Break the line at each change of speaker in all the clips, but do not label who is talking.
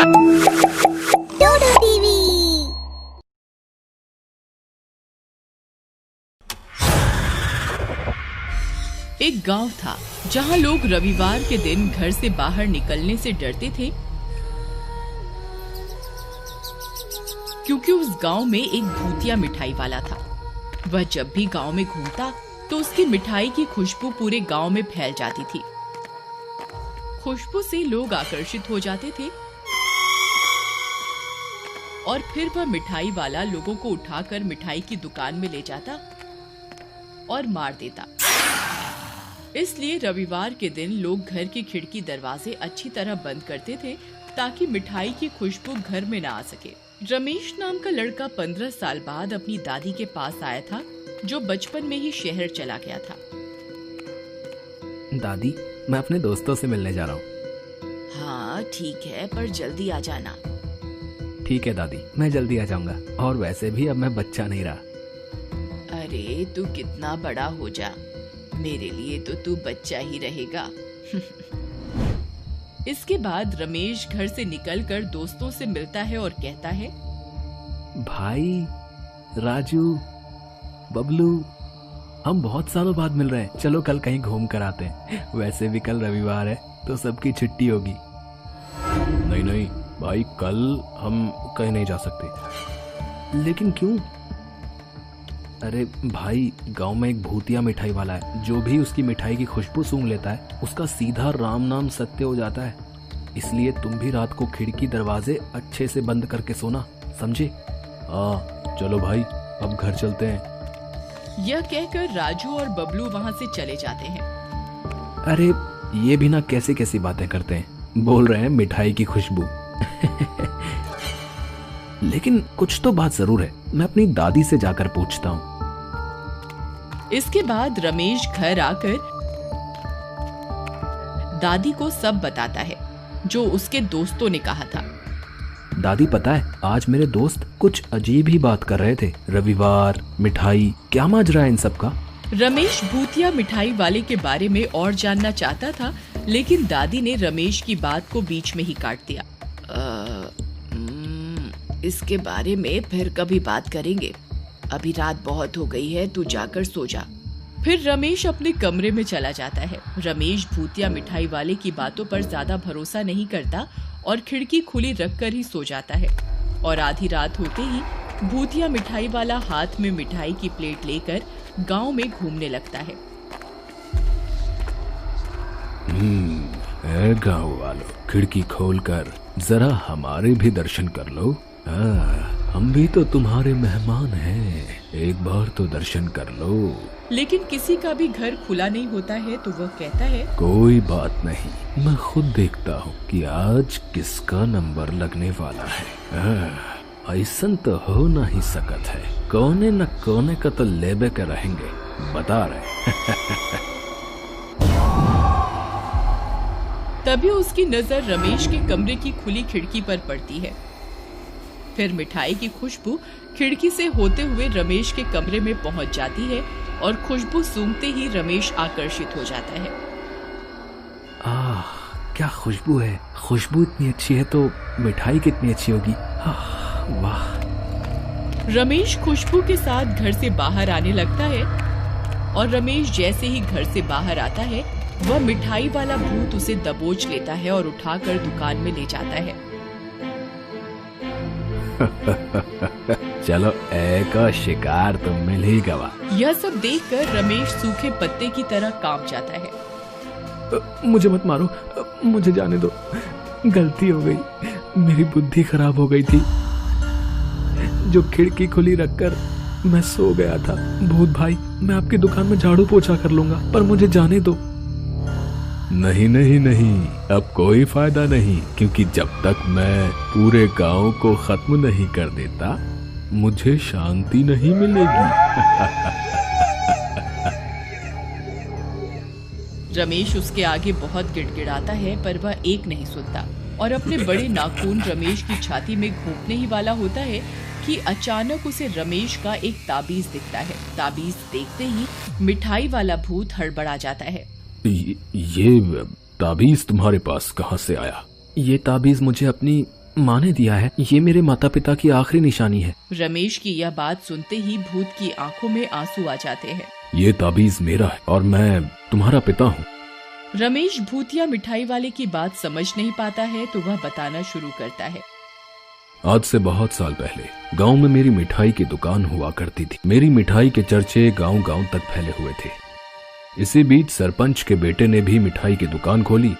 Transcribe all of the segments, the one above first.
डोडो TV.
एक गांव था जहां लोग रविवार के दिन घर से बाहर निकलने से डरते थे, क्योंकि उस गांव में एक भूतिया मिठाई वाला था। वह जब भी गांव में घूमता तो उसकी मिठाई की खुशबू पूरे गांव में फैल जाती थी। खुशबू से लोग आकर्षित हो जाते थे और फिर वह मिठाई वाला लोगों को उठाकर मिठाई की दुकान में ले जाता और मार देता। इसलिए रविवार के दिन लोग घर की खिड़की दरवाजे अच्छी तरह बंद करते थे ताकि मिठाई की खुशबू घर में ना आ सके। रमेश नाम का लड़का 15 साल बाद अपनी दादी के पास आया था, जो बचपन में ही शहर चला गया था।
दादी, मैं अपने दोस्तों से मिलने जा रहा हूँ।
हाँ ठीक है, पर जल्दी आ जाना।
ठीक है दादी, मैं जल्दी आ जाऊंगा। और वैसे भी अब मैं बच्चा नहीं रहा।
अरे तू कितना बड़ा हो जा, मेरे लिए तो तू बच्चा ही रहेगा। इसके बाद रमेश घर से निकलकर दोस्तों से मिलता है और कहता है,
भाई राजू, बबलू, हम बहुत सालों बाद मिल रहे हैं। चलो कल कहीं घूम कर आते हैं। वैसे भी कल रविवार है तो सबकी छुट्टी होगी। नहीं नहीं भाई, कल हम कहीं नहीं जा सकते। लेकिन क्यों? अरे भाई, गांव में एक भूतिया मिठाई वाला है। जो भी उसकी मिठाई की खुशबू सूंघ लेता है उसका सीधा राम नाम सत्य हो जाता है। इसलिए तुम भी रात को खिड़की दरवाजे अच्छे से बंद करके सोना, समझे? हाँ चलो भाई, अब घर चलते हैं।
यह कहकर राजू और बबलू वहाँ से चले जाते हैं।
अरे ये भी ना कैसी कैसी बातें करते हैं, बोल रहे हैं मिठाई की खुशबू। लेकिन कुछ तो बात जरूर है, मैं अपनी दादी से जाकर पूछता हूँ।
इसके बाद रमेश घर आकर दादी को सब बताता है जो उसके दोस्तों ने कहा था।
दादी, पता है आज मेरे दोस्त कुछ अजीब ही बात कर रहे थे। रविवार, मिठाई, क्या माजरा है इन सब का?
रमेश भूतिया मिठाई वाले के बारे में और जानना चाहता था, लेकिन दादी ने रमेश की बात को बीच में ही काट दिया। इसके बारे में फिर कभी बात करेंगे, अभी रात बहुत हो गई है, तू जाकर सो जा। फिर रमेश अपने कमरे में चला जाता है। रमेश भूतिया मिठाई वाले की बातों पर ज्यादा भरोसा नहीं करता और खिड़की खुली रखकर ही सो जाता है। और आधी रात होते ही भूतिया मिठाई वाला हाथ में मिठाई की प्लेट लेकर गांव में घूमने लगता है।
गांव वालों, खिड़की खोलकर जरा हमारे भी दर्शन कर लो। हम भी तो तुम्हारे मेहमान हैं, एक बार तो दर्शन कर लो।
लेकिन किसी का भी घर खुला नहीं होता है तो वह कहता है,
कोई बात नहीं, मैं खुद देखता हूँ कि आज किसका नंबर लगने वाला है। ऐसा तो हो नहीं सकत है, कोने न कोने का तो लेबे के रहेंगे, बता रहे।
तभी उसकी नजर रमेश के कमरे की खुली खिड़की पर पड़ती है। फिर मिठाई की खुशबू खिड़की से होते हुए रमेश के कमरे में पहुंच जाती है और खुशबू सूंघते ही रमेश आकर्षित हो जाता है।
क्या खुशबू है! खुशबू इतनी अच्छी है तो मिठाई कितनी अच्छी होगी। वाह!
रमेश खुशबू के साथ घर से बाहर आने लगता है और रमेश जैसे ही घर से बाहर आता है, वह मिठाई वाला भूत उसे दबोच लेता है और उठाकर दुकान में ले जाता है।
चलो एक शिकार तो मिल ही गवा।
यह सब देखकर रमेश सूखे पत्ते की तरह कांप जाता है।
मुझे मत मारो, मुझे जाने दो, गलती हो गई, मेरी बुद्धि खराब हो गई थी। जो खिड़की खुली रखकर मैं सो गया था। भूत भाई, मैं आपकी दुकान में झाड़ू पोछा कर लूंगा, पर मुझे जाने दो। नहीं नहीं नहीं, अब कोई फायदा नहीं, क्योंकि जब तक मैं पूरे गांव को खत्म नहीं कर देता मुझे शांति नहीं मिलेगी।
रमेश उसके आगे बहुत गिड़गिड़ाता है, पर वह एक नहीं सुनता और अपने बड़े नाखून रमेश की छाती में घोंपने ही वाला होता है कि अचानक उसे रमेश का एक ताबीज दिखता है। ताबीज देखते ही मिठाई वाला भूत हड़बड़ा जाता है।
ये ताबीज तुम्हारे पास कहाँ से आया? ये ताबीज मुझे अपनी माँ ने दिया है। ये मेरे माता पिता की आखिरी निशानी है।
रमेश की यह बात सुनते ही भूत की आंखों में आंसू आ जाते हैं।
ये ताबीज मेरा है और मैं तुम्हारा पिता हूँ।
रमेश भूतिया मिठाई वाले की बात समझ नहीं पाता है तो वह बताना शुरू करता है।
आज से बहुत साल पहले गांव में मेरी मिठाई की दुकान हुआ करती थी। मेरी मिठाई के चर्चे गांव-गांव तक फैले हुए थे। इसी बीच सरपंच के बेटे ने भी मिठाई की दुकान खोली,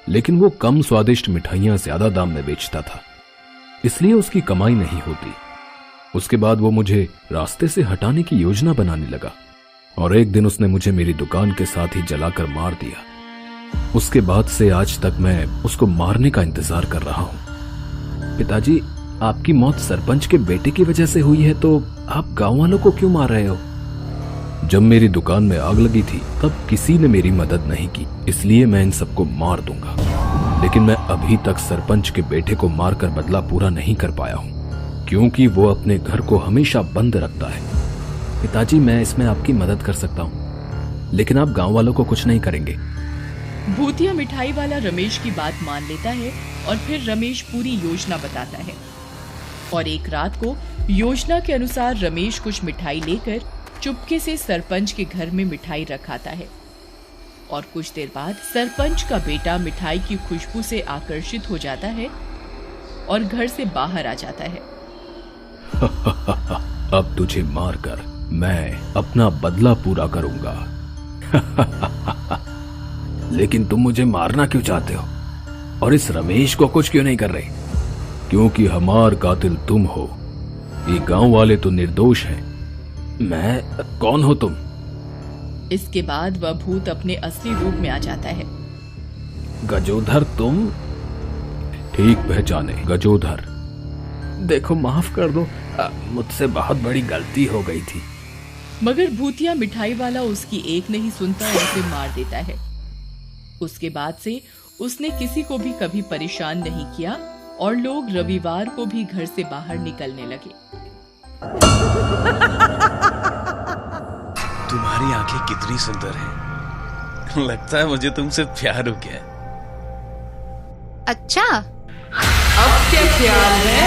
लेकिन वो कम स्वादिष्ट मिठाइयां ज्यादा दाम में बेचता था, इसलिए उसकी कमाई नहीं होती। उसके बाद वो मुझे रास्ते से हटाने की योजना बनाने लगा और एक दिन उसने मुझे मेरी दुकान के साथ ही जलाकर मार दिया। उसके बाद से आज तक मैं उसको मारने का इंतजार कर रहा हूँ। पिताजी, आपकी मौत सरपंच के बेटे की वजह से हुई है, तो आप गांव वालों को क्यों मार रहे हो? जब मेरी दुकान में आग लगी थी तब किसी ने मेरी मदद नहीं की, इसलिए मैं इन सबको मार दूंगा। लेकिन मैं अभी तक सरपंच के बेटे को मारकर बदला पूरा नहीं कर पाया हूँ, क्योंकि वो अपने घर को हमेशा बंद रखता है। पिताजी, मैं इसमें आपकी मदद कर सकता हूँ, लेकिन आप गांव वालों को कुछ नहीं करेंगे।
भूतिया मिठाई वाला रमेश की बात मान लेता है और फिर रमेश पूरी योजना बताता है। और एक रात को योजना के अनुसार रमेश कुछ मिठाई लेकर चुपके से सरपंच के घर में मिठाई रखाता है। और कुछ देर बाद सरपंच का बेटा मिठाई की खुशबू से आकर्षित हो जाता है और घर से बाहर आ जाता है।
अब तुझे मारकर मैं अपना बदला पूरा करूंगा। लेकिन तुम मुझे मारना क्यों चाहते हो और इस रमेश को कुछ क्यों नहीं कर रहे? क्योंकि हमार कातिल तुम हो। ये गांव वाले तो निर्दोष हैं। मैं कौन हो तुम?
इसके बाद वह भूत अपने असली रूप में आ जाता है।
गजोधर तुम? ठीक पहचाने, गजोधर। देखो, माफ कर दो, मुझसे बहुत बड़ी गलती हो गई थी।
मगर भूतिया मिठाई वाला उसकी एक नहीं सुनता और उसे मार देता है। उसके बाद से उसने किसी को भी कभी परेशान नहीं किया और लोग रविवार को भी घर से बाहर निकलने लगे।
तुम्हारी आंखें कितनी सुंदर हैं। लगता है मुझे तुमसे प्यार हो गया।
अच्छा,
अब क्या ख्याल है?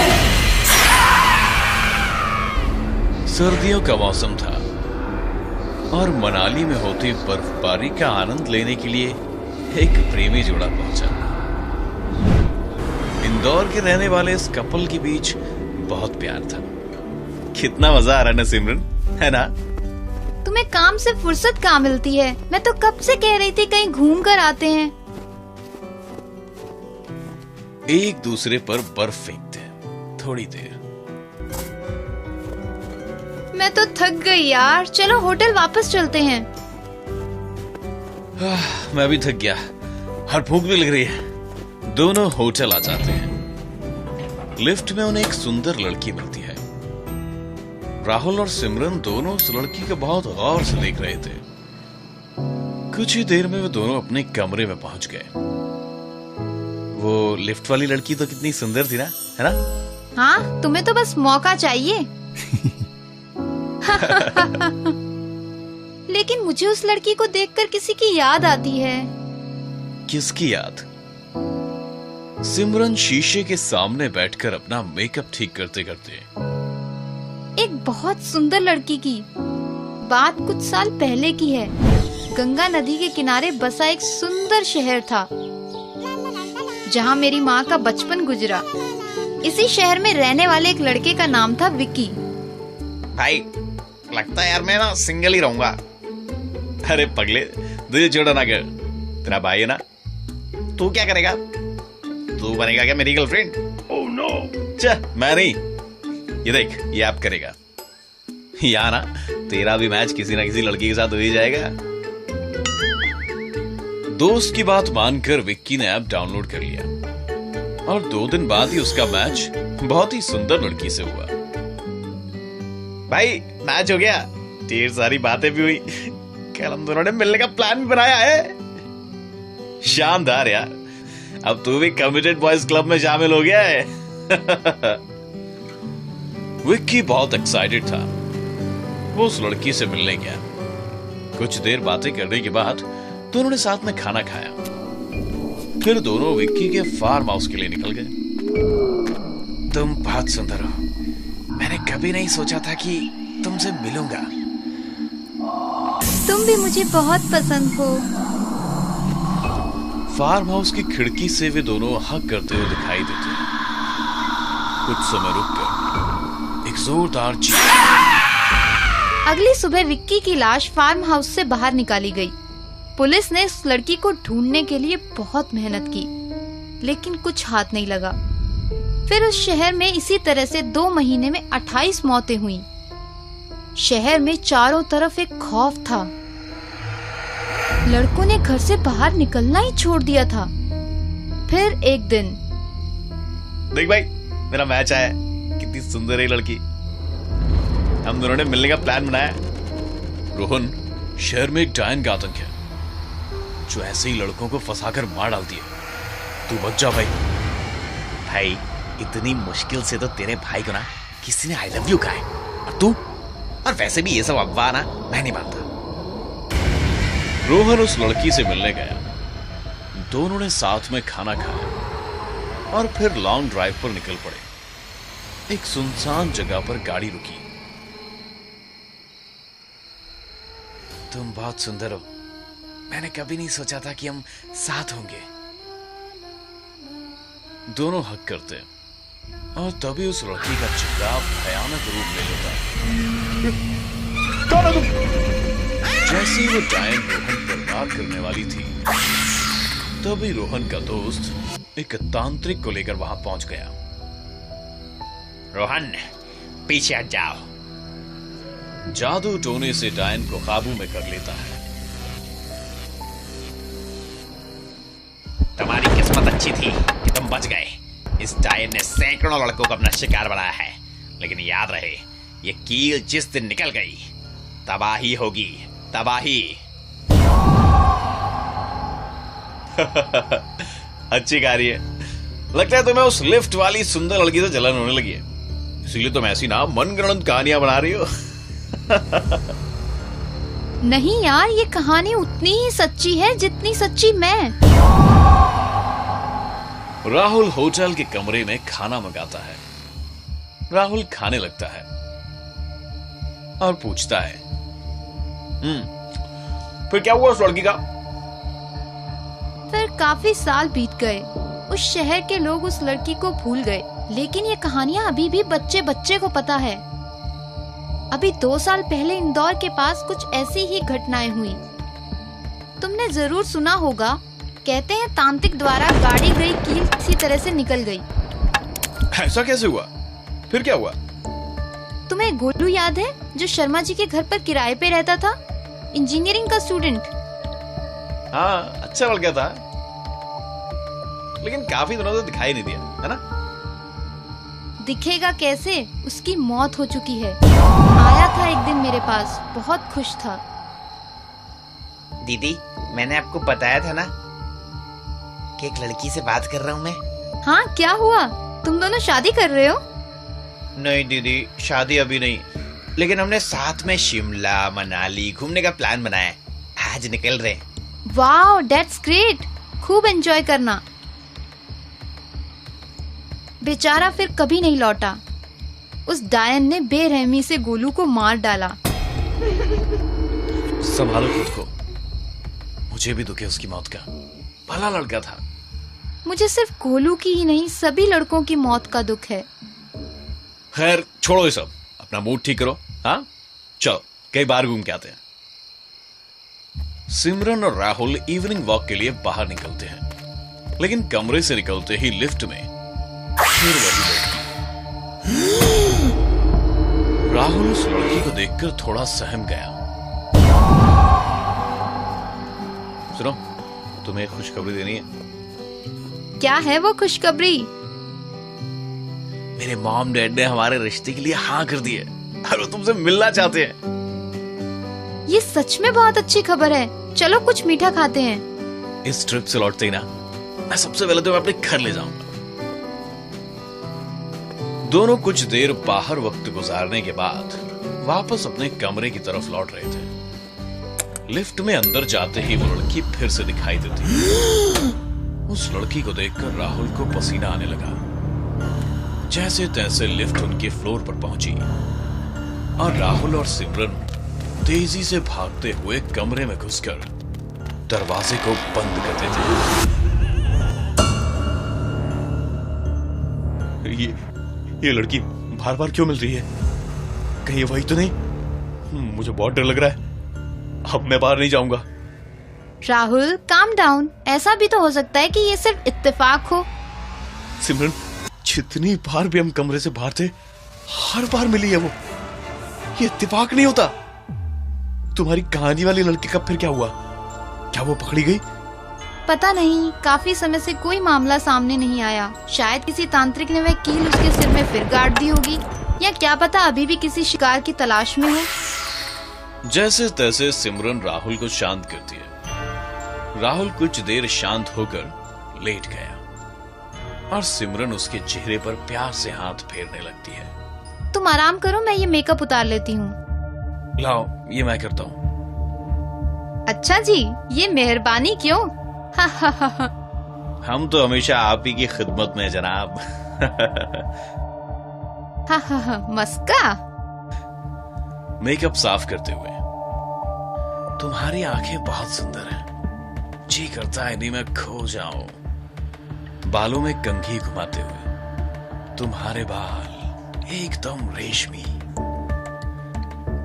सर्दियों का मौसम था और मनाली में होती बर्फबारी का आनंद लेने के लिए एक प्रेमी जोड़ा पहुंचा। इंदौर के रहने वाले इस कपल के बीच बहुत प्यार था। कितना मजा आ रहा है ना सिमरन, है ना?
तुम्हें काम से फुर्सत कहाँ मिलती है? मैं तो कब से कह रही थी कहीं घूम कर आते हैं।
एक दूसरे पर बर्फ फेंकते हैं थोड़ी देर।
मैं तो थक गई यार, चलो होटल वापस चलते हैं।
मैं भी थक गया और भूख भी लग रही है। दोनों होटल आ जाते हैं। लिफ्ट में उन्हें एक सुंदर लड़की मिलती है। राहुल और सिमरन दोनों उस लड़की को बहुत गौर से देख रहे थे। कुछ ही देर में वे दोनों अपने कमरे में पहुंच गए। वो लिफ्ट वाली लड़की तो कितनी सुंदर थी ना, है ना?
हाँ, तुम्हें तो बस मौका चाहिए। लेकिन मुझे उस लड़की को देखकर किसी की याद आती है।
किसकी याद? सिमरन शीशे के सामने बैठकर अपना मेकअप ठीक करते करते।
एक बहुत सुंदर लड़की की। बात कुछ साल पहले की है। गंगा नदी के किनारे बसा एक सुंदर शहर था, जहाँ मेरी माँ का बचपन गुजरा। इसी शहर में रहने वाले एक लड़के का नाम था विक्की।
भाई, लगता है यार मैं ना सिंगल ही रहूंगा। अरे पगले, दिल छोड़ो ना कर, तेरा भाई है ना। तू क्या करेगा? तू बनेगा क्या मेरी गर्लफ्रेंड? ओह नो, मैं नहीं। ये देख, ये आप करेगा। या ना तेरा भी मैच किसी ना किसी लड़की के साथ हो ही जाएगा। दोस्त की बात मानकर विक्की ने ऐप डाउनलोड कर लिया और 2 दिन बाद ही उसका मैच बहुत ही सुंदर लड़की से हुआ। भाई, मैच हो गया, ढेर सारी बातें भी हुई, कल हम दोनों ने मिलने का प्लान भी बनाया है। शानदार यार, अब तू भी कमिटेड बॉयज क्लब में शामिल हो गया है। विक्की बहुत एक्साइटेड था। वो उस लड़की से मिलने गया। कुछ देर बातें करने के बाद दोनों ने साथ में खाना खाया। फिर दोनों विक्की के फार्म हाउस के लिए निकल गए। तुम बहुत सुंदर हो। मैंने कभी नहीं सोचा था कि तुमसे मिलूंगा।
तुम भी मुझे बहुत पसंद हो।
फार्म हाउस की खिड़की से वे दोनों हक करते हुए दिखाई देते हैं। कुछ समय रुककर एक जोरदार चीख।
अगली सुबह विक्की की लाश फार्म हाउस से बाहर निकाली गई। पुलिस ने उस लड़की को ढूंढने के लिए बहुत मेहनत की, लेकिन कुछ हाथ नहीं लगा। फिर उस शहर में इसी तरह से 2 महीने में 28 मौतें हुई। शहर में चारों तरफ एक खौफ था। लड़कों ने घर से बाहर निकलना ही छोड़ दिया था। फिर एक दिन,
देख भाई, मेरा मैच आया। कितनी सुंदर है लड़की। हम दोनों ने मिलने का प्लान बनाया। रोहन, शहर में एक डायन का आतंक है जो ऐसे ही लड़कों को फंसाकर मार डालती है। तू बच जा भाई। भाई, इतनी मुश्किल से तो तेरे भाई को ना किसी ने आई लव यू कहा है, और तू? और वैसे भी ये सब अफवाह ना मैं नहीं मानता। रोहन उस लड़की से मिलने गया। दोनों ने साथ में खाना खाया और फिर लॉन्ग ड्राइव पर निकल पड़े। एक सुनसान जगह पर गाड़ी रुकी। तुम बहुत सुंदर हो। मैंने कभी नहीं सोचा था कि हम साथ होंगे। दोनों हक करते और तभी उस लड़की का चेहरा भयानक रूप ले लेता। कौन है तुम? जैसे ही वो डायन रोहन पर वार करने वाली थी, तभी रोहन का दोस्त एक तांत्रिक को लेकर वहां पहुंच गया। रोहन, पीछे हट जाओ। जादू टोने से डायन को काबू में कर लेता है। तुम्हारी किस्मत अच्छी थी कि तुम बच गए। इस डायन ने सैकड़ों लड़कों को अपना शिकार बनाया है, लेकिन याद रहे, ये कील जिस दिन निकल गई, तबाही होगी, तबाही। अच्छी कहानी है। लगता है तुम्हें उस लिफ्ट वाली सुंदर लड़की से जलन होने लगी है, इसीलिए तुम ऐसी ना मनगढ़ंत कहानियां बना रही हो।
नहीं यार, ये कहानी उतनी ही सच्ची है जितनी सच्ची मैं।
राहुल होटल के कमरे में खाना मंगाता है। राहुल खाने लगता है और पूछता है, फिर क्या हुआ उस लड़की का?
फिर काफी साल बीत गए। उस शहर के लोग उस लड़की को भूल गए, लेकिन ये कहानियां अभी भी बच्चे बच्चे को पता है। अभी 2 साल पहले इंदौर के पास कुछ ऐसी ही घटनाएं हुई। तुमने जरूर सुना होगा, कहते हैं तांत्रिक द्वारा गाड़ी गई कील इसी तरह से निकल गई।
ऐसा कैसे हुआ? फिर क्या हुआ?
तुम्हें गोलू याद है, जो शर्मा जी के घर पर किराए पे रहता था, इंजीनियरिंग का स्टूडेंट?
हाँ, अच्छा लड़का था, लेकिन काफी दिनों से दिखाई नहीं दिया, है ना?
दिखेगा कैसे, उसकी मौत हो चुकी है। आया था एक दिन मेरे पास, बहुत खुश था।
दीदी, मैंने आपको बताया था ना कि एक लड़की से बात कर रहा हूँ मैं।
हाँ, क्या हुआ? तुम दोनों शादी कर रहे हो?
नहीं दीदी, शादी अभी नहीं, लेकिन हमने साथ में शिमला मनाली घूमने का प्लान बनाया है। आज निकल रहे हैं।
Wow, that's great. खूब एंजॉय करना। बेचारा फिर कभी नहीं लौटा। उस डायन ने बेरहमी से गोलू को मार डाला।
संभालो खुद को। मुझे भी दुख है उसकी मौत का। भला लड़का था।
मुझे सिर्फ गोलू की ही नहीं, सभी लड़कों की मौत का दुख है।
खैर, छोड़ो ये सब, अपना मूड ठीक करो। हाँ, चलो कई बार घूम के आते हैं। सिमरन और राहुल इवनिंग वॉक के लिए बाहर निकलते हैं, लेकिन कमरे से निकलते ही लिफ्ट में फिर वही लड़की। राहुल उस लड़की को देखकर थोड़ा सहम गया। सुनो, तुम्हें एक खुशखबरी देनी है।
क्या है वो खुशखबरी?
मेरे मॉम डैड ने हमारे रिश्ते के लिए हाँ कर दी है और वो तुमसे मिलना चाहते हैं।
ये सच में बहुत अच्छी खबर है। चलो कुछ मीठा खाते हैं।
इस ट्रिप से लौटते ही ना, मैं सबसे पहले तुम्हें अपने घर ले जाऊंगा। दोनों कुछ देर बाहर वक्त गुजारने के बाद वापस अपने कमरे की तरफ लौट रहे थे। लिफ्ट में अंदर जाते ही वो लड़की फिर से दिखाई देती। उस लड़की को देखकर राहुल को पसीना आने लगा। जैसे तैसे लिफ्ट उनके फ्लोर पर पहुंची और राहुल और सिमरन तेजी से भागते हुए कमरे में घुसकर दरवाजे को बंद कर देते। ये लड़की बार बार क्यों मिल रही है? कहीं वही तो नहीं? मुझे बहुत डर लग रहा है। अब मैं बाहर नहीं जाऊंगा।
राहुल काम डाउन, ऐसा भी तो हो सकता है कि ये सिर्फ इत्तेफाक हो।
सिमरन, जितनी बार भी हम कमरे से बाहर थे हर बार मिली है वो। ये इत्तेफाक नहीं होता। तुम्हारी कहानी वाली लड़की का फिर क्या हुआ? क्या वो पकड़ी गई?
पता नहीं, काफी समय से कोई मामला सामने नहीं आया। शायद किसी तांत्रिक ने वह कील उसके सिर में फिर गाड़ दी होगी, या क्या पता अभी भी किसी शिकार की तलाश में हो।
जैसे तैसे सिमरन राहुल को शांत करती है। राहुल कुछ देर शांत होकर लेट गया और सिमरन उसके चेहरे पर प्यार से हाथ फेरने लगती है।
तुम आराम करो, मैं ये मेकअप उतार लेती हूँ।
लाओ, ये मैं करता हूँ।
अच्छा जी, ये मेहरबानी क्यों?
हम तो हमेशा आप ही की खिदमत में जनाब।
मस्का।
मेकअप साफ करते हुए, तुम्हारी आंखें बहुत सुंदर हैं। जी करता है इन्हीं में खो जाऊं। बालों में कंघी घुमाते हुए, तुम्हारे बाल एकदम रेशमी।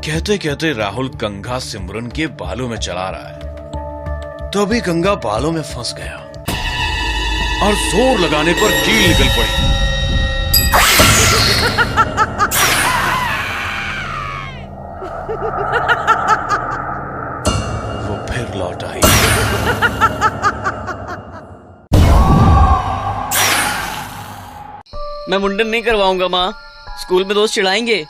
कहते कहते राहुल कंघा सिमरन के बालों में चला रहा है, तभी कंघा बालों में फंस गया और जोर लगाने पर कील निकल पड़ी। वो फिर लौट आई।
मैं मुंडन नहीं करवाऊंगा माँ, स्कूल में दोस्त चिढ़ाएंगे।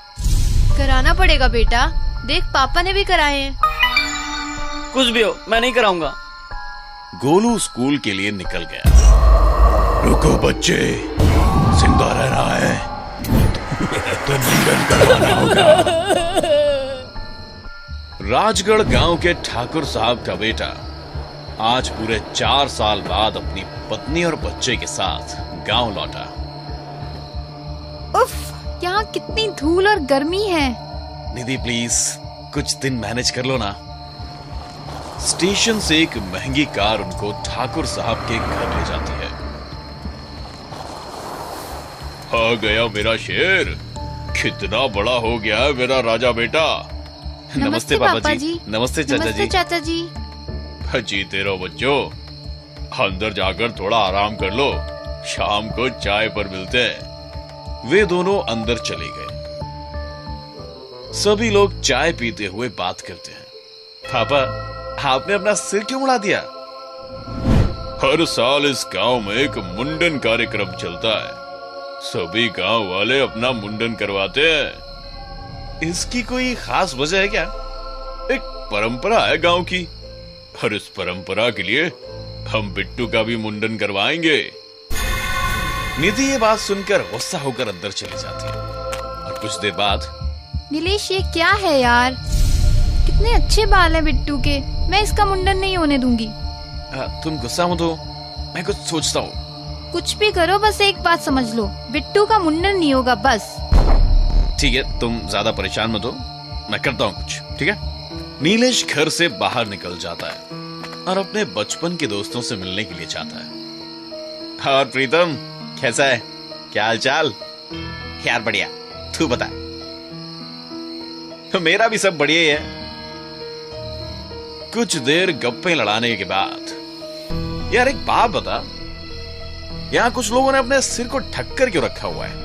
कराना पड़ेगा बेटा, देख पापा ने भी कराए हैं।
कुछ भी हो, मैं नहीं कराऊंगा।
गोलू स्कूल के लिए निकल गया। रुको बच्चे, जिंदा रहना है तो मुंडन करवाना होगा। राजगढ़ गांव के ठाकुर साहब का बेटा आज पूरे 4 साल बाद अपनी पत्नी और बच्चे के साथ गांव लौटा।
उफ, यहाँ कितनी धूल और गर्मी है।
निधि प्लीज कुछ दिन मैनेज कर लो ना। स्टेशन से एक महंगी कार उनको ठाकुर साहब के घर ले जाती है। आ गया मेरा शेर, कितना बड़ा हो गया है मेरा राजा बेटा। नमस्ते पापा जी। नमस्ते चाचा जी।
नमस्ते चाचा जी।
जीते रहो बच्चों, अंदर जाकर थोड़ा आराम कर लो, शाम को चाय पर मिलते हैं। वे दोनों अंदर चले गए। सभी लोग चाय पीते हुए बात करते हैं। पापा, आपने अपना सिर क्यों उड़ा दिया? हर साल इस गांव में एक मुंडन कार्यक्रम चलता है। सभी गांव वाले अपना मुंडन करवाते हैं। इसकी कोई खास वजह है क्या? एक परंपरा है गांव की, और इस परंपरा के लिए हम बिट्टू का भी मुंडन करवाएंगे। निधि ये बात सुनकर गुस्सा होकर अंदर चली जाती है और कुछ देर बाद,
नीलेश ये क्या है यार, कितने अच्छे बाल हैं बिट्टू के, मैं इसका मुंडन नहीं होने दूंगी।
तुम गुस्सा मत हो, मैं कुछ सोचता हूँ।
कुछ भी करो, बस एक बात समझ लो, बिट्टू का मुंडन नहीं होगा बस।
ठीक है, तुम ज्यादा परेशान मत हो, मैं करता हूँ कुछ, ठीक है? नीलेश घर से बाहर निकल जाता है और अपने बचपन के दोस्तों से मिलने के लिए जाता है। और प्रीतम कैसा है, क्या हाल चाल?
यार बढ़िया, तू बता।
मेरा भी सब बढ़िया ही है। कुछ देर गप्पे लड़ाने के बाद, यार एक बात बता, यहाँ कुछ लोगों ने अपने सिर को ढक कर क्यों रखा हुआ है?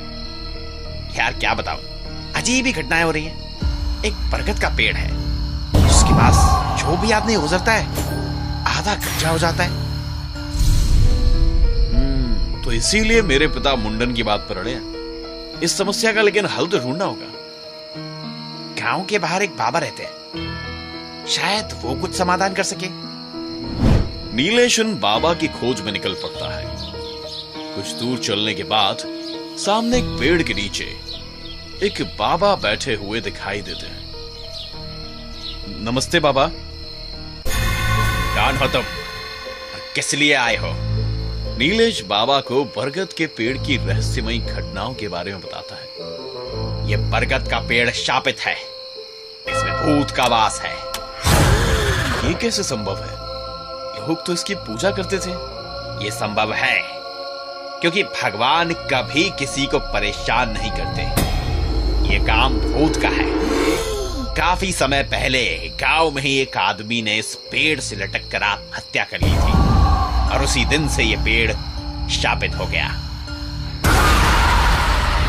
यार क्या बताऊं, अजीब ही घटनाएं हो रही हैं। एक बरगद का पेड़ है, जिसके पास जो भी आदमी गुजरता है आधा कच्चा हो जाता है।
तो इसीलिए मेरे पिता मुंडन की बात पर अड़े हैं। इस समस्या का लेकिन हल तो ढूंढना होगा।
गांव के बाहर एक बाबा रहते हैं, शायद वो कुछ समाधान कर सके।
नीलेश उन बाबा की खोज में निकल पड़ता है। कुछ दूर चलने के बाद सामने एक पेड़ के नीचे एक बाबा बैठे हुए दिखाई देते हैं। नमस्ते बाबा।
कौन हो तुम, किस लिए आए हो?
नीलेश बाबा को बरगद के पेड़ की रहस्यमयी घटनाओं के बारे में बताता है।
ये बरगद का पेड़ शापित है, इसमें भूत का वास है।
ये कैसे संभव है? लोग तो इसकी पूजा करते थे।
ये संभव है क्योंकि भगवान कभी किसी को परेशान नहीं करते। ये काम भूत का है। काफी समय पहले गांव में ही एक आदमी ने इस पेड़ से लटक कर आत्महत्या कर ली थी और उसी दिन से ये पेड़ शापित हो गया।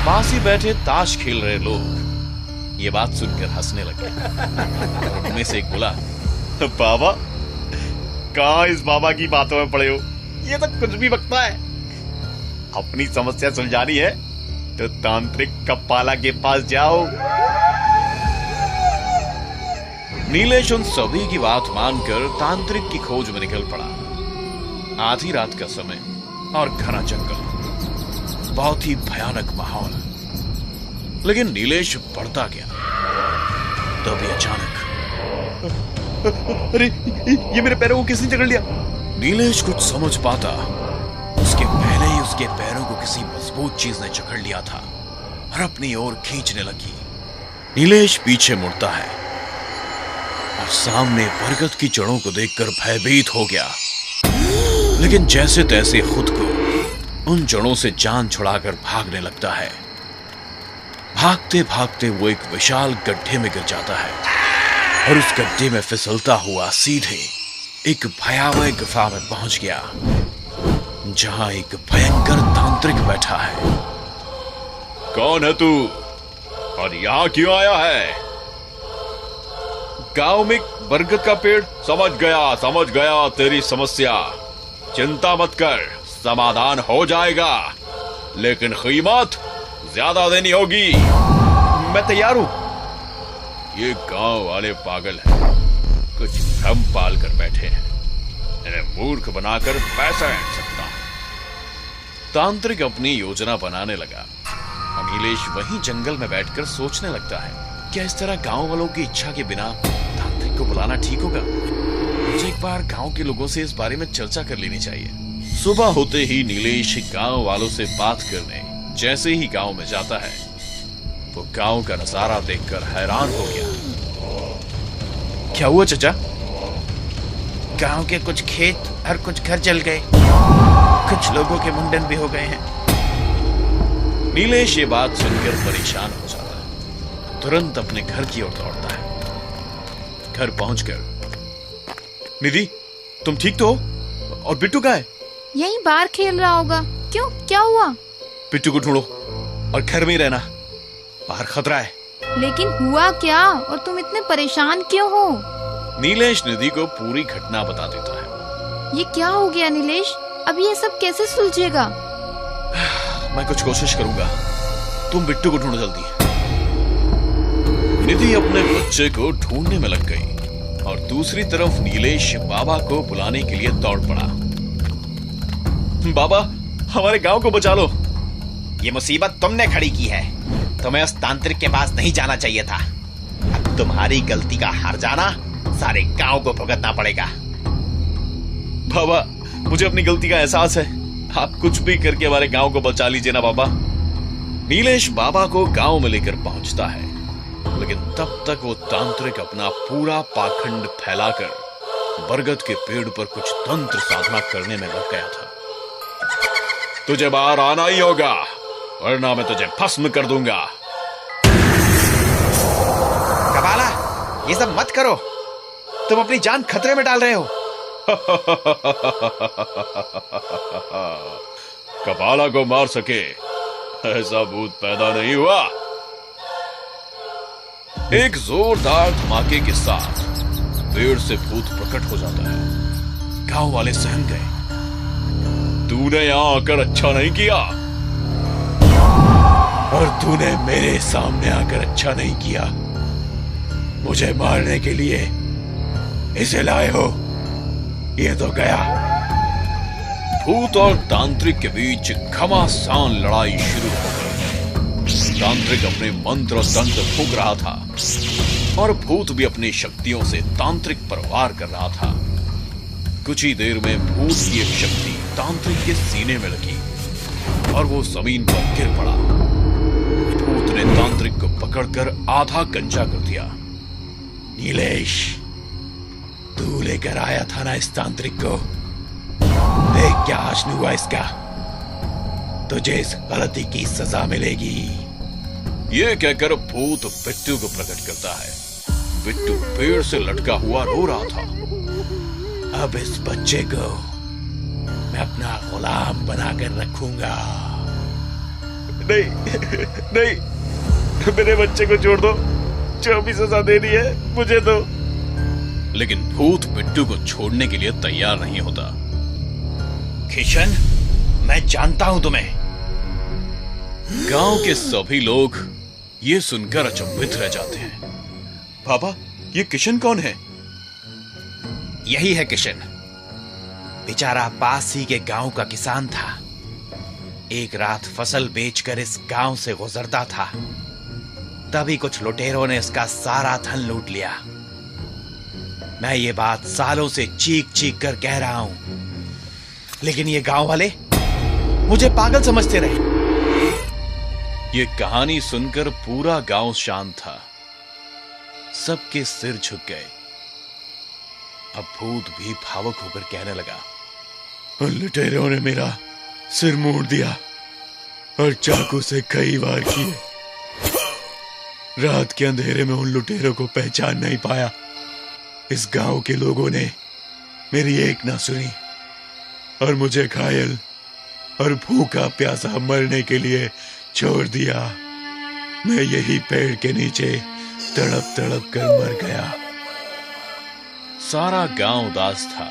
पास ही बैठे ताश खेल रहे लोग ये बात सुनकर हंसने लगे। उनमें से एक बोला,
बाबा, कहां इस बाबा की बातों में पड़े हो? ये तो कुछ भी बकता है। अपनी समस्या सुलझानी है तो तांत्रिक कपाला के पास जाओ।
नीलेश उन सभी की बात मानकर तांत्रिक की खोज में निकल पड़ा। आधी रात का समय और घना जंगल, बहुत ही भयानक माहौल। लेकिन नीलेश बढ़ता गया। तभी अचानक,
अरे ये मेरे पैरों को किसने जकड़ लिया?
नीलेश कुछ समझ पाता उसके पहले ही उसके पैरों को किसी मजबूत चीज ने जकड़ लिया था और अपनी ओर खींचने लगी। नीलेश पीछे मुड़ता है और सामने बरगद की जड़ों को देखकर भयभीत हो गया। लेकिन जैसे तैसे खुद को उन जड़ों से जान छुड़ाकर भागने लगता है। भागते भागते वो एक विशाल गड्ढे में गिर जाता है और उस गड्ढे में फिसलता हुआ सीधे एक भयावह गुफा में पहुंच गया, जहां एक भयंकर तांत्रिक बैठा है।
कौन है तू और यहां क्यों आया है? गांव में बरगद का पेड़। समझ गया तेरी समस्या। चिंता मत कर, समाधान हो जाएगा, लेकिन कीमत ज्यादा देनी होगी। मैं तैयार हूं। ये गांव वाले पागल हैं, कुछ भ्रम पाल कर बैठे हैं। इन्हें मूर्ख बनाकर पैसा ऐंठ सकता हूं।
तांत्रिक अपनी योजना बनाने लगा। नीलेश वहीं जंगल में बैठकर सोचने लगता है, क्या इस तरह गांव वालों की इच्छा के बिना तांत्रिक को बुलाना ठीक होगा? मुझे एक बार गांव के लोगों से इस बारे में चर्चा कर लेनी चाहिए। सुबह होते ही नीलेश गांव वालों से बात करने जैसे ही गांव में जाता है, वो गांव का नजारा देखकर हैरान हो गया। क्या हुआ चचा?
गांव के कुछ खेत और कुछ घर जल गए, कुछ लोगों के मुंडन भी हो गए हैं।
नीलेश ये बात सुनकर परेशान हो जाता है। तुरंत अपने घर की ओर दौड़ता है। घर पहुंचकर, निधि, तुम ठीक तो हो? और बिट्टू कहाँ है?
यहीं बाहर खेल रहा होगा। क्यों, क्या हुआ?
बिट्टू को ढूंढो और घर में ही रहना, बाहर खतरा है।
लेकिन हुआ क्या और तुम इतने परेशान क्यों हो?
नीलेश निधि को पूरी घटना बता देता है।
ये क्या हो गया नीलेश? अब ये सब कैसे सुलझेगा?
मैं कुछ कोशिश करूंगा, तुम बिट्टू को ढूंढो जल्दी। निधि अपने बच्चे को ढूंढने में लग गई और दूसरी तरफ नीलेश बाबा को बुलाने के लिए दौड़ पड़ा। बाबा, हमारे गांव को बचा लो।
ये मुसीबत तुमने खड़ी की है, तुम्हें उस तांत्रिक के पास नहीं जाना चाहिए था। अब तुम्हारी गलती का हर जाना सारे गांव को भुगतना पड़ेगा।
बाबा, मुझे अपनी गलती का एहसास है, आप कुछ भी करके हमारे गांव को बचा लीजिए ना बाबा। नीलेश बाबा को गांव में लेकर पहुंचता है, लेकिन तब तक वो तांत्रिक अपना पूरा पाखंड फैलाकर बरगद के पेड़ पर कुछ तंत्र साधना करने में लग गया था। तुझे बाहर आना ही होगा, वरना मैं तुझे भस्म कर दूंगा।
कपाला, ये सब मत करो, तुम अपनी जान खतरे में डाल रहे हो।
कपाला को मार सके ऐसा भूत पैदा नहीं हुआ। एक जोरदार धमाके के साथ पेड़ से भूत प्रकट हो जाता है। गांव वाले सहम गए। तूने यहां आकर अच्छा नहीं किया, और तूने मेरे सामने आकर अच्छा नहीं किया। मुझे मारने के लिए इसे लाए हो, ये तो गया। भूत और तांत्रिक के बीच घमासान लड़ाई शुरू हो गई। तांत्रिक अपने मंत्र और तंत्र फूंक रहा था और भूत भी अपनी शक्तियों से तांत्रिक पर वार कर रहा था। कुछ ही देर में भूत की एक शक्ति तांत्रिक के सीने में लगी और वो जमीन पर गिर पड़ा। भूत ने तांत्रिक को पकड़कर आधा गंजा कर दिया। नीलेश, तू लेकर आया था ना इस तांत्रिक को? देख क्या हाशनु हुआ इसका। तुझे इस गलती की सजा मिलेगी। ये कहकर भूत बिट्टू को प्रकट करता है। बिट्टू पेड़ से लटका हुआ रो रहा था। अब इस बच्चे को मैं अपना गुलाम बनाकर रखूंगा।
नहीं नहीं, मेरे बच्चे को छोड़ दो, जो भी सजा देनी है मुझे दो।
लेकिन भूत बिट्टू को छोड़ने के लिए तैयार नहीं होता। किशन, मैं जानता हूं तुम्हें। गांव के सभी लोग ये सुनकर अचंभित रह जाते हैं। पापा, ये किशन कौन है? यही है किशन। बेचारा पास ही के गांव का किसान था। एक रात फसल बेचकर इस गांव से गुजरता था, तभी कुछ लुटेरों ने इसका सारा धन लूट लिया। मैं ये बात सालों से चीख चीख कर कह रहा हूं, लेकिन ये गांव वाले मुझे पागल समझते रहे। ये कहानी सुनकर पूरा गांव शांत था। सबके सिर झुक गए। अब भूत भी भावुक होकर कहने लगा,
उन लुटेरों ने मेरा सिर मोड़ दिया और चाकू से कई वार किए। रात के अंधेरे में उन लुटेरों को पहचान नहीं पाया। इस गांव के लोगों ने मेरी एक ना सुनी और मुझे घायल और भूखा प्यासा मरने के लिए छोड़ दिया। मैं यही पेड़ के नीचे तड़प तड़प कर मर गया।
सारा गांव उदास था,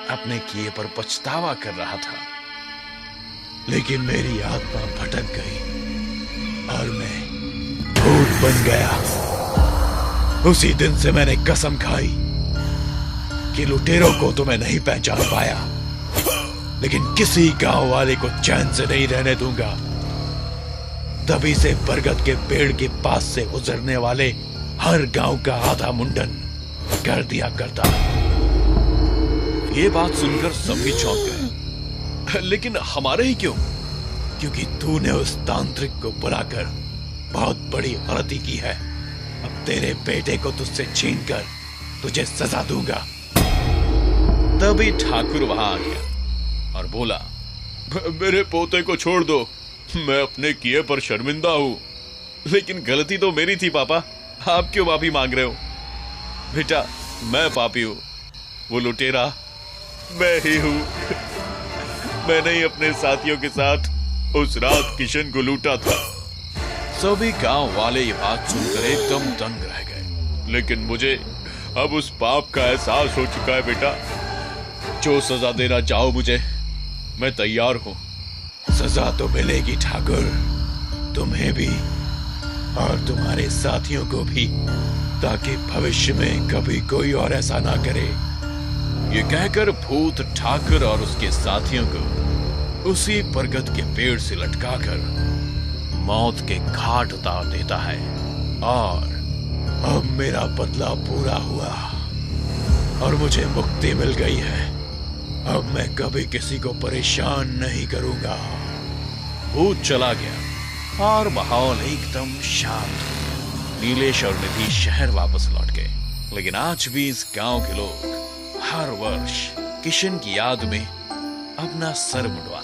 अपने किए पर पछतावा कर रहा था।
लेकिन मेरी आत्मा भटक गई और मैं भूत बन गया। उसी दिन से मैंने कसम खाई कि लुटेरों को तो मैं नहीं पहचान पाया, लेकिन किसी गांव वाले को चैन से नहीं रहने दूंगा। तभी से बरगद के पेड़ के पास से गुजरने वाले हर गांव का आधा मुंडन कर दिया करता।
ये बात सुनकर सभी चौंक गए। लेकिन हमारे ही क्यों?
क्योंकि तूने उस तांत्रिक को बुलाकर बहुत बड़ी गलती की है। अब तेरे बेटे को तुझसे छीनकर तुझे सजा दूंगा।
तभी ठाकुर वहां आ गया और बोला,
मेरे पोते को छोड़ दो, मैं अपने किए पर शर्मिंदा हूं।
लेकिन गलती तो मेरी थी पापा, आप क्यों माफी मांग रहे हो? बेटा, मैं पापी हूं, वो लुटेरा मैं ही हूं। मैंने ही अपने साथियों के साथ उस रात किशन को लूटा था। सभी गांव वाले ये बात सुनकर एकदम दंग रह गए।
लेकिन मुझे अब उस पाप का एहसास हो चुका है बेटा। जो सजा देना चाहो मुझे, मैं तैयार हूं। सजा तो मिलेगी ठाकुर, तुम्हें भी और तुम्हारे साथियों को भी, ताकि भविष्य में कभी कोई और ऐसा ना करे।
ये कहकर भूत ठाकुर और उसके साथियों को उसी बरगद के पेड़ से लटकाकर मौत के घाट उतार देता है। और
अब मेरा बदला पूरा हुआ और मुझे मुक्ति मिल गई है। अब मैं कभी किसी को परेशान नहीं करूंगा।
भूत चला गया और माहौल एकदम शांत। नीलेश और निधि शहर वापस लौट गए। लेकिन आज भी इस गांव के लोग हर वर्ष किशन की याद में अपना सर मुंडवा